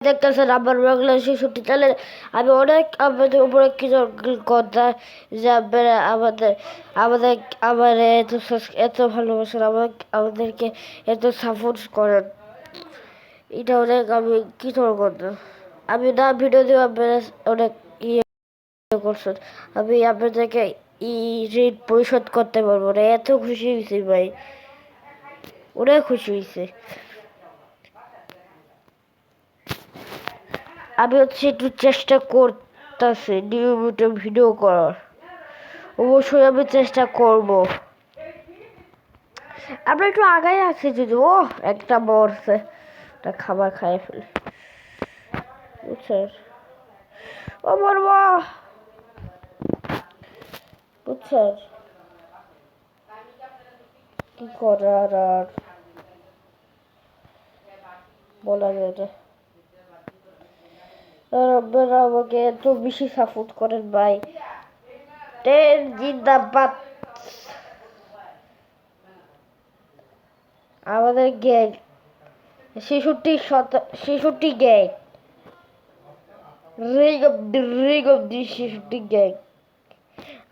দেখতেছেন আমার বাংলা শিশুটি চ্যানেল। আমি অনেক আপনাদের উপরে কিছু কথা যে আপনারা আমাদের আমাদের আমার এত ভালোবাসেন, আমাদেরকে এত সাপোর্ট করেন, এটা অনেক আমি কৃতজ্ঞ। আমি না ভিডিও দিয়ে আপনারা অনেক ইয়ে করছেন, আমি আপনাদেরকে ঋণ পরিশোধ করতে পারবো না। এত খুশি হয়েছি ভাই, অনেক খুশি হয়েছে। আমি একটু চেষ্টা করতেছি নিয়মিত ভিডিও করার, অবশ্যই আমি চেষ্টা করব। আমরা একটু আগাই আছি যদি ও একটা মরছে, একটা খাবার খাই ফেলে, বুঝছেন? ও মরবো, বুঝছেন? কি করার আর বলা যায় না। আপনারা আমাকে এত বেশি সাপোর্ট করেন ভাই, ট্রেন জিন্দাবাদ। আমাদের gang 66 gang, rig of the 66 gang.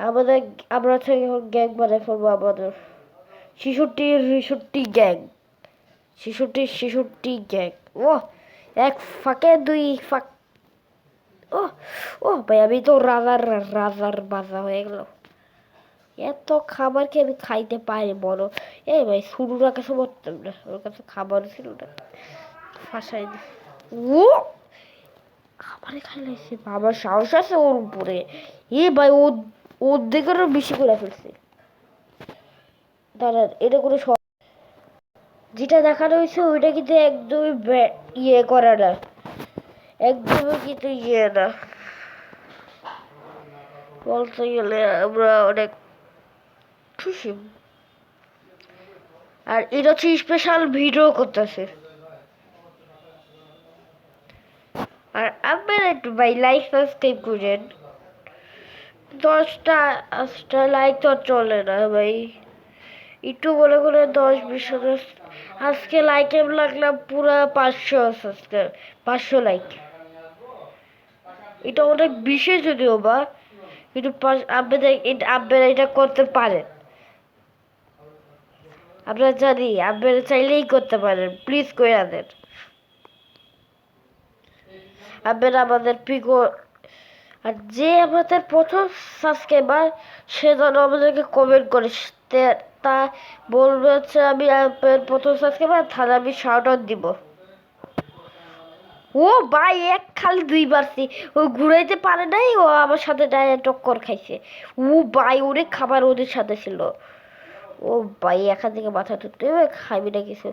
আমাদের আমরা এখন গ্যাং বানাই ফেলবো, আমাদের 66 গ্যাং, 66 গ্যাং। ও এক ফাঁকে দুই ফাঁক। ও ও ভাই, আমি তো রাজার রাজার বাজা হয়ে গেল। এত খাবার কি আমি খাইতে পারি বলো? এই ভাই শুরুর কাছে বলতাম না, ওর কাছে খাবার ছিল না, ফাঁসাই দি। ও খাবারে খাইলাইছে, বাবার সাহস আছে ওর উপরে। এ ভাই ও ওর দিকে আরো বেশি করে ফেলছে। দাঁড়ান, এটা করে যেটা দেখানো হয়েছে ওইটা কিন্তু একদমই ইয়ে করে না, একদমই কিন্তু ইয়ে না। বলতে গেলে আমরা অনেক খুশি। আর এটা হচ্ছে স্পেশাল ভিডিও করতেছে। আর আপনারা একটু ভাই লাইক সাবস্ক্রাইব করেন। 10টা লাইক তো চলে না ভাই, একটু বলে বলে 10-20 আজকে লাইকে লাগলাম পুরা 500 সাবস্ক্রাইব, 500 লাইক। এটা অনেক বেশি যদিও বা, কিন্তু আপনারা এটা করতে পারেন। আপনারা জানি আপনারা চাইলেই করতে পারেন, প্লিজ করে দেন। আপনারা আমাদের পিকো, আর যে আমাদের প্রথম সাবস্ক্রাইবার সে যেন আমাদেরকে কমেন্ট করে, তা বলবে হচ্ছে আমি আপনার প্রথম সাবস্ক্রাইবার, তাহলে আমি শাউট আউট দিব। ও ভাই এক খালি দুইবারছি, ও ঘুরাইতে পারে নাই, ও আমার সাথে ডাইরেক্ট টক্কর খাইছে। ও ভাই অনেক খাবার ওদের সাথে ছিল। ও ভাই এখান থেকে মাথা তুলতে খাবি না কিছু,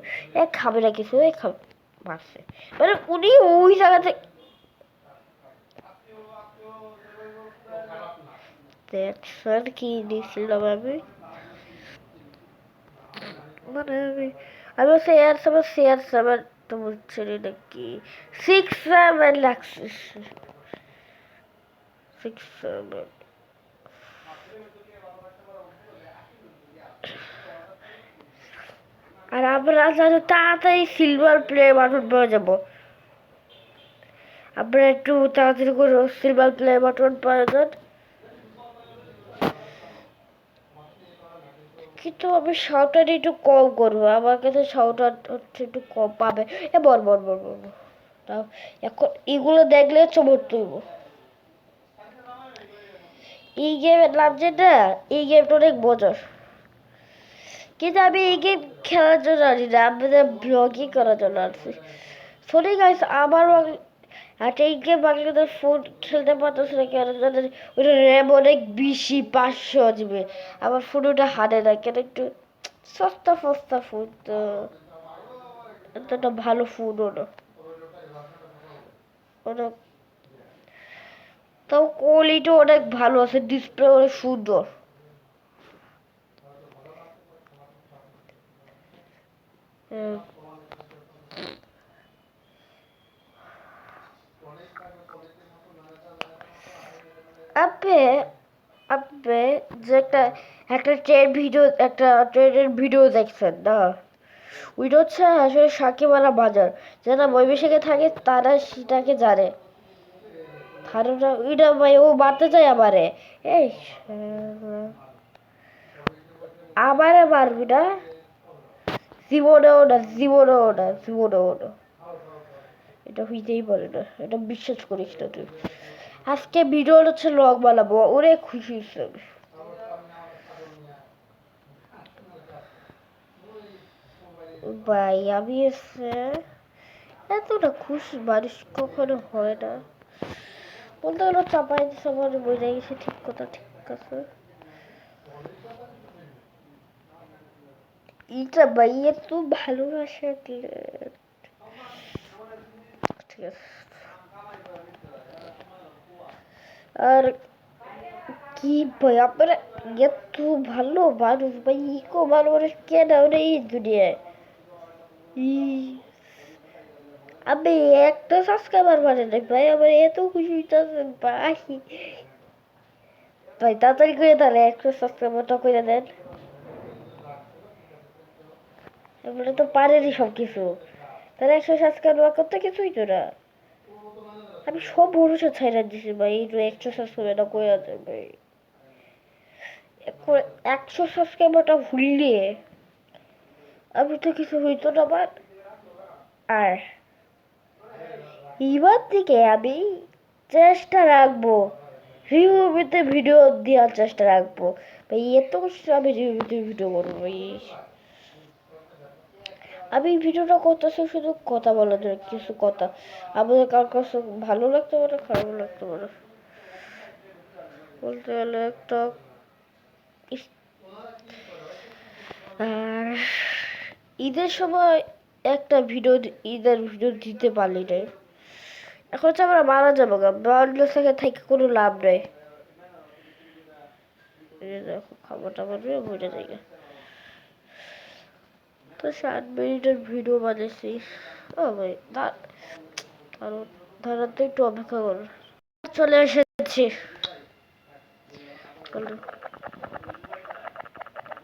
খাবে না কিছু, খাবে মারছে। মানে উনি ওই জায়গা থেকে দেখছেন কি দিয়েছিলাম আমি, মানে আমি শেয়ার 7 তো বুঝছেন নাকি, 6-7 লাগছে, 6-7। আর আমরা যেন তাড়াতাড়ি সিলভার প্লে বাটন পাওয়া যাবো, আপনারা একটু তাড়াতাড়ি করে সিলভার প্লে বাটন পাওয়া যান। কিন্তু আমি সাউটার একটু কম করবো, আমার কাছে সাউটার হচ্ছে একটু কম পাবে। বর বর বর বর বর। তাও এখন এগুলো দেখলে চমক তুইব। এই গেমের নাম যেটা, এই গেমটা অনেক মজার, কিন্তু আমি এই গেম খেলার জন্য আনি না, আমাদের ব্লগই করার জন্য আনছি। সরি গাইস, আমার একটা এই গেম বাংলাদেশ ফোন খেলতে পারতেছে না কেন জানেন? ওইটা র্যাম অনেক বেশি, 500 জিবি। আমার ফোন ওটা হারে না কেন, একটু সস্তা ফস্তা ফোন তো, এতটা ভালো ফোনও না অনেক, তাও কোয়ালিটি অনেক ভালো আছে, ডিসপ্লে অনেক সুন্দর। আপনি আপনি যে একটা একটা ট্রেন ভিডিও, একটা ট্রেনের ভিডিও দেখছেন না? ওইটা হচ্ছে আসলে সাকিবালা বাজার, যারা ময়মনসিংহে থাকে তারা সেটাকে জানে। ধারণা ওইটা ভাই ও মারতে চায় আমারে। এই আমারে মারবি না, জীবনেও না, জীবনেও না, জীবনেও না। এটা হইতেই পারে না, এটা বিশ্বাস করিস না তুই। আজকে ভিডিও হচ্ছে লগ বানাবো, ওরে খুশি হচ্ছে আমি। ভাই আমি এসে এতটা খুশি মানুষ কখনো হয় না। বলতে গেলে চাপাই দিছে আমার, বোঝা গেছে, ঠিক কথা, ঠিক আছে। এটা ভাই এত ভালোবাসা দিলে ঠিক আছে। আর কি ভাই আপনারা এত ভালো মানুষ ভাই, ইকো ভালো মানুষ কেন এই দুনিয়ায়। আমি একটা সাবস্ক্রাইবার মানে নাই ভাই, আমার এত খুশি হইতেছে ভাই। ভাই তাড়াতাড়ি করে তাহলে একটা সাবস্ক্রাইবারটা করে দেন। এগুলো তো পারেনি সব কিছু, তাহলে 100 সাবস্ক্রাইবার করতে কিছুই তো না। আমি সব ভরসা ছাইড়া দিছি ভাই, এই 100 সাবস্ক্রাইবারটা করে দেন ভাই। 100 সাবস্ক্রাইবারটা ভুললে আমি তো কিছু হইতো না আমার। আর এবার থেকে আমি চেষ্টা রাখবো রিভিউতে ভিডিও দেওয়ার চেষ্টা রাখবো ভাই, এত কিছু আমি রিভিউতে ভিডিও করবো ভাই। আমি ভিডিওটা করতেছি শুধু কথা বলার জন্য, কিছু কথা আমাদের কার কাছে ভালো লাগতে পারে, খারাপ লাগতে পারে। বলতে গেলে একটা আর ঈদের সময় একটা ভিডিও, ঈদের ভিডিও দিতে পারলি না। এখন হচ্ছে আমরা মারা যাবো গা, বাংলাদেশ থেকে কোনো লাভ নেই। দেখো খাবার টাবার নিয়ে বুঝে যাই। তো 7 মিনিটের ভিডিও বানিয়েছি। ও ভাই ধরো তো একটু অপেক্ষা করো, চলে এসেছি।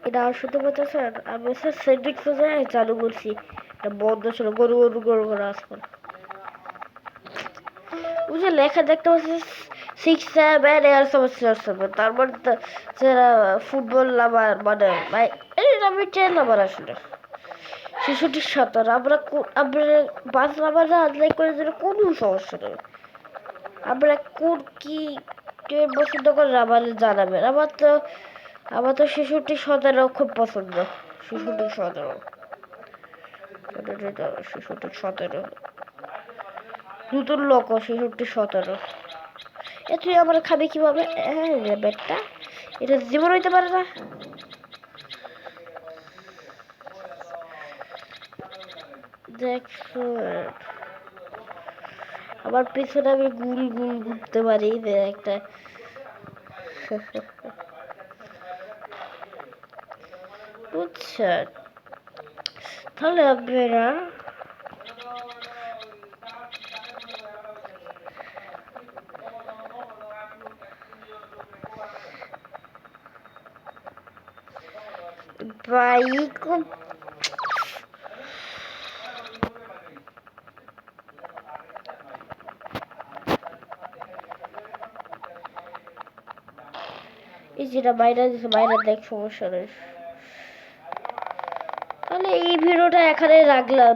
এটা আর শুনতে পাচ্ছেন? আমি স্যার সেটিংসে যাই চালু করছি, এটা বন্ধ ছিল, গরু গরু গরু গরু আসবে। ওই যে লেখা দেখতে পাচ্ছি 6-7 এর সমস্যা, তার মানে যারা ফুটবল লাভার মানে ভাই, এটা আমি ট্রেন লাভার আসলে 66-70। আমরা আমরা 5 লাভাররা আনলাইক করে দিলে কোনো সমস্যা নেই। আমরা কোন কি ট্রেন পছন্দ করেন আমাদের জানাবেন। আমার তো 66-17 খুব পছন্দ। 66-17, 66-17 নতুন লোক। 66-17 এ তুই আমার খাবি কিভাবে? ব্যাটটা এটা জীবন হইতে পারে না। দেখছো আমার পিছনে আমি গুল গুল ঘুরতে পারি একটা। বুঝছেন? তাহলে আপনারা বাইক এই যেটা বাইরে দিচ্ছে, বাইরে দেখ সমস্যা নেই। তাহলে এই ভিডিওটা এখানে রাখলাম।